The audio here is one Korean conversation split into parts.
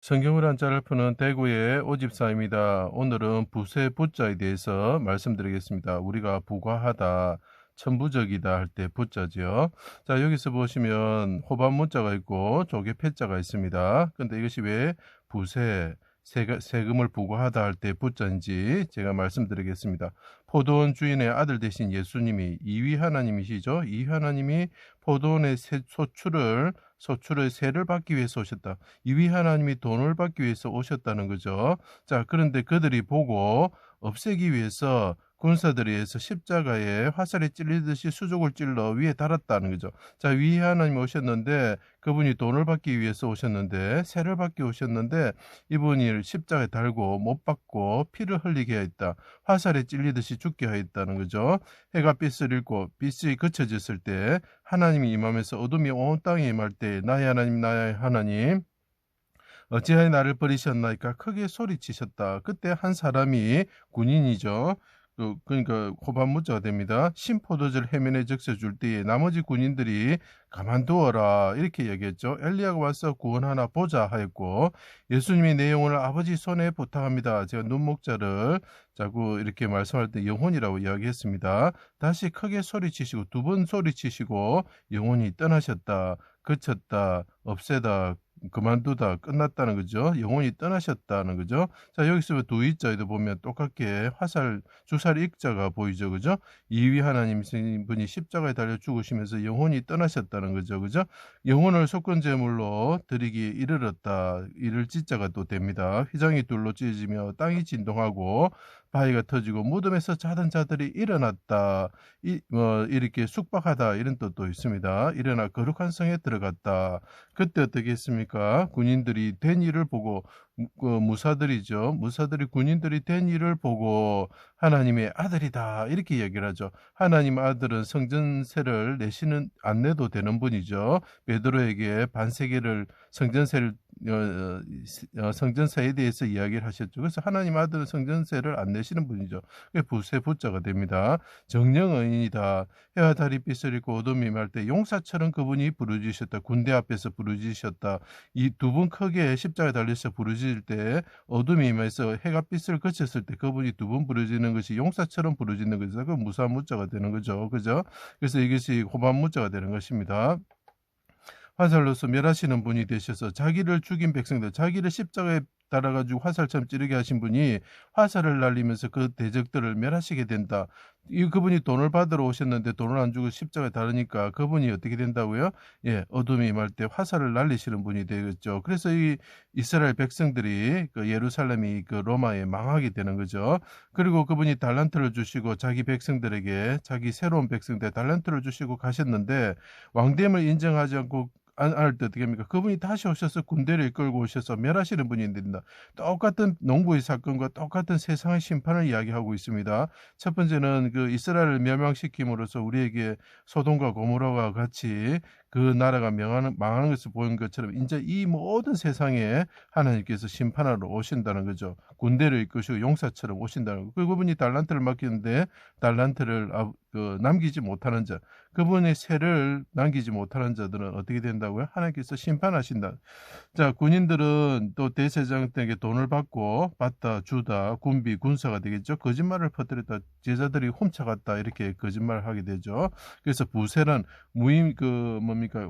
성경을 한자를 푸는 대구의 오집사입니다. 오늘은 부세 부자에 대해서 말씀드리겠습니다. 우리가 부과하다, 천부적이다 할 때 부자죠. 자, 여기서 보시면 호반 문자가 있고 조개 패자가 있습니다. 근데 이것이 왜 부세, 세금을 부과하다 할 때 부자인지 제가 말씀드리겠습니다. 포도원 주인의 아들 되신 예수님이 이위 하나님이시죠. 이 하나님이 포도원의 소출을 세를 받기 위해서 오셨다. 이위 하나님이 돈을 받기 위해서 오셨다는 거죠. 자, 그런데 그들이 보고 없애기 위해서 군사들에 의해서 십자가에 화살이 찔리듯이 수족을 찔러 위에 달았다는 거죠. 자, 위 하나님이 오셨는데 그분이 돈을 받기 위해서 오셨는데 세를 받기 오셨는데 이분이 십자가에 달고 못 받고 피를 흘리게 하였다. 화살에 찔리듯이 죽게 하였다는 거죠. 해가 빛을 잃고 빛이 그쳐졌을 때 하나님이 임하면서 어둠이 온 땅에 임할 때 나의 하나님 나의 하나님 어찌하여 나를 버리셨나이까 크게 소리치셨다. 그때 한 사람이 군인이죠. 그러니까 호반무자가 됩니다. 신포도주를 해면에 적셔줄 때에 나머지 군인들이 가만두어라 이렇게 얘기했죠. 엘리야가 와서 구원하나 보자 하였고 예수님이 내 영혼을 아버지 손에 부탁합니다. 제가 눈목자를 자꾸 이렇게 말씀할 때 영혼이라고 이야기했습니다. 다시 크게 소리치시고 두 번 소리치시고 영혼이 떠나셨다. 그쳤다. 없애다. 그만두다 끝났다는 거죠. 영혼이 떠나셨다는 거죠. 자, 여기서 두이자에도 보면 똑같게 주살 익자가 보이죠. 그죠? 이위 하나님 분이 십자가에 달려 죽으시면서 영혼이 떠나셨다는 거죠. 그죠? 영혼을 속건제물로 드리기 이르렀다. 이를 지자가 또 됩니다. 휘장이 둘로 찢어지며 땅이 진동하고 바위가 터지고 무덤에서 자던 자들이 일어났다. 이렇게 숙박하다 이런 뜻도 있습니다. 일어나 거룩한 성에 들어갔다. 그때 어떻게 했습니까? 군인들이 된 일을 보고 무사들이죠. 무사들이 군인들이 된 일을 보고 하나님의 아들이다 이렇게 얘기를 하죠. 하나님 아들은 성전세를 내시는 안 내도 되는 분이죠. 베드로에게 반세계를 성전세에 대해서 이야기를 하셨죠. 그래서 하나님 아들은 성전세를 안 내시는 분이죠. 부세 부자가 됩니다. 정령의인이다. 해와 달이 빛을 잃고 어둠이 임할 때 용사처럼 그분이 부르짖으셨다. 군대 앞에서 부르짖으셨다. 이 두 분 크게 십자가에 달려서 부르짖을 때 어둠이 임해서 해가 빛을 그쳤을 때 그분이 두 분 부르짖는 것이 용사처럼 부르짖는 것이다. 그 무사무자가 되는 거죠. 그죠? 그래서 이것이 호반무자가 되는 것입니다. 화살로서 멸하시는 분이 되셔서 자기를 죽인 백성들, 자기를 십자가에 달아가지고 화살처럼 찌르게 하신 분이 화살을 날리면서 그 대적들을 멸하시게 된다. 그분이 돈을 받으러 오셨는데 돈을 안 주고 십자가에 달으니까 그분이 어떻게 된다고요? 예, 어둠이 임할 때 화살을 날리시는 분이 되겠죠. 그래서 이 이스라엘 백성들이 그 예루살렘이 그 로마에 망하게 되는 거죠. 그리고 그분이 달란트를 주시고 자기 백성들에게 자기 새로운 백성들 달란트를 주시고 가셨는데 왕됨을 인정하지 않고 안 할 때 어떻게 합니까? 그분이 다시 오셔서 군대를 이끌고 오셔서 멸하시는 분이 된다. 똑같은 농부의 사건과 똑같은 세상의 심판을 이야기하고 있습니다. 첫 번째는 그 이스라엘을 멸망시킴으로써 우리에게 소돔과 고모라와 같이 그 나라가 망하는 것을 보인 것처럼 이제 이 모든 세상에 하나님께서 심판하러 오신다는 거죠. 군대를 이끄시고 용사처럼 오신다는 거. 그분이 달란트를 맡기는데 달란트를 남기지 못하는 자, 그분의 세를 남기지 못하는 자들은 어떻게 된다고요? 하나님께서 심판하신다. 자, 군인들은 또 대제사장에게 돈을 받다 주다 군비 군사가 되겠죠. 거짓말을 퍼뜨렸다. 제자들이 훔쳐갔다 이렇게 거짓말을 하게 되죠. 그래서 부세란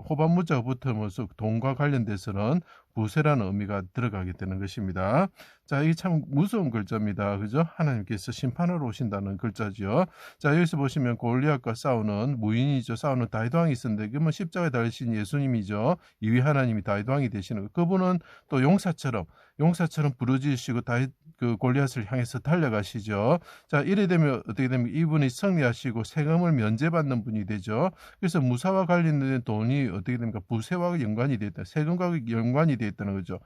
호반무자가 붙으면서 돈과 관련돼서는 부세라는 의미가 들어가게 되는 것입니다. 자, 이게 참 무서운 글자입니다. 그죠? 하나님께서 심판하러 오신다는 글자죠. 자, 여기서 보시면 골리앗과 싸우는 무인이죠. 싸우는 다윗 왕이 있었는데 그러면 십자가에 달리신 예수님이죠. 이위 하나님이 다윗 왕이 되시는 거. 그분은 또 용사처럼 부르짖으시고 다윗 골리앗을 향해서 달려가시죠. 자, 이래 되면 어떻게 되면 이분이 승리하시고 세금을 면제받는 분이 되죠. 그래서 무사와 관련된 돈이 어떻게 됩니까? 부세와 연관이 되어 있다. 세금과 연관이 되어 있다는 거죠.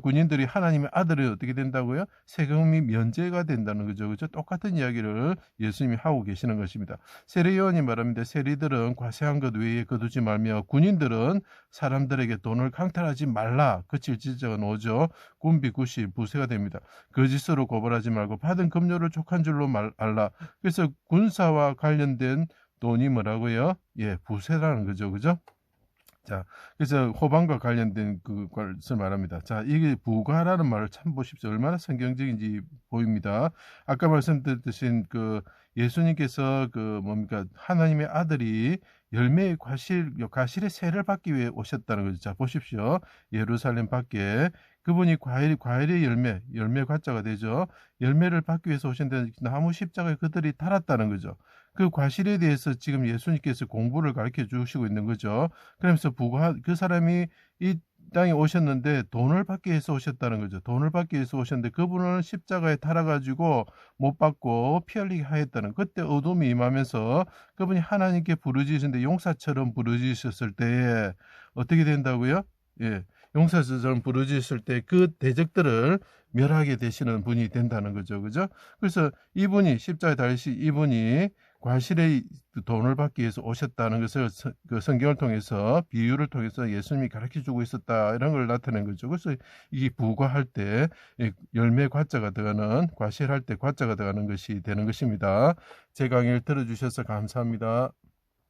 군인들이 하나님의 아들이 어떻게 된다고요? 세금이 면제가 된다는 거죠. 그죠? 똑같은 이야기를 예수님이 하고 계시는 것입니다. 세리요원이 말합니다. 세리들은 과세한 것 외에 거두지 말며 군인들은 사람들에게 돈을 강탈하지 말라. 그칠 지적은 오죠. 군비 굿이 부세가 됩니다. 거짓으로 고발하지 말고 받은 급료를 족한 줄로 알라. 그래서 군사와 관련된 돈이 뭐라고요? 예, 부세라는 거죠. 그죠? 자, 그래서 호방과 관련된 그것을 말합니다. 자, 이게 부가라는 말을 참 보십시오. 얼마나 성경적인지 보입니다. 아까 말씀드렸듯이 예수님께서 뭡니까? 하나님의 아들이 열매의 과실의 세를 받기 위해 오셨다는 거죠. 자, 보십시오. 예루살렘 밖에 그분이 과일의 열매 과자가 되죠. 열매를 받기 위해서 오신다는 나무 십자가에 그들이 달았다는 거죠. 그 과실에 대해서 지금 예수님께서 공부를 가르쳐 주시고 있는 거죠. 그러면서 그 사람이 이 땅에 오셨는데 돈을 받기 위해서 오셨다는 거죠. 돈을 받기 위해서 오셨는데 그분을 십자가에 달아가지고 못 받고 피 흘리게 하였다는, 그때 어둠이 임하면서 그분이 하나님께 부르짖으셨는데 용사처럼 부르짖으셨을 때에 어떻게 된다고요? 예, 용사처럼 부르짖으실 때 그 대적들을 멸하게 되시는 분이 된다는 거죠. 그죠? 그래서 이분이 십자가에 달리신 이분이 과실의 돈을 받기 위해서 오셨다는 것을 그 성경을 통해서, 비유를 통해서 예수님이 가르쳐 주고 있었다, 이런 걸 나타낸 거죠. 그래서 이 부과할 때 열매 과자가 들어가는, 과실할 때 과자가 들어가는 것이 되는 것입니다. 제 강의를 들어주셔서 감사합니다.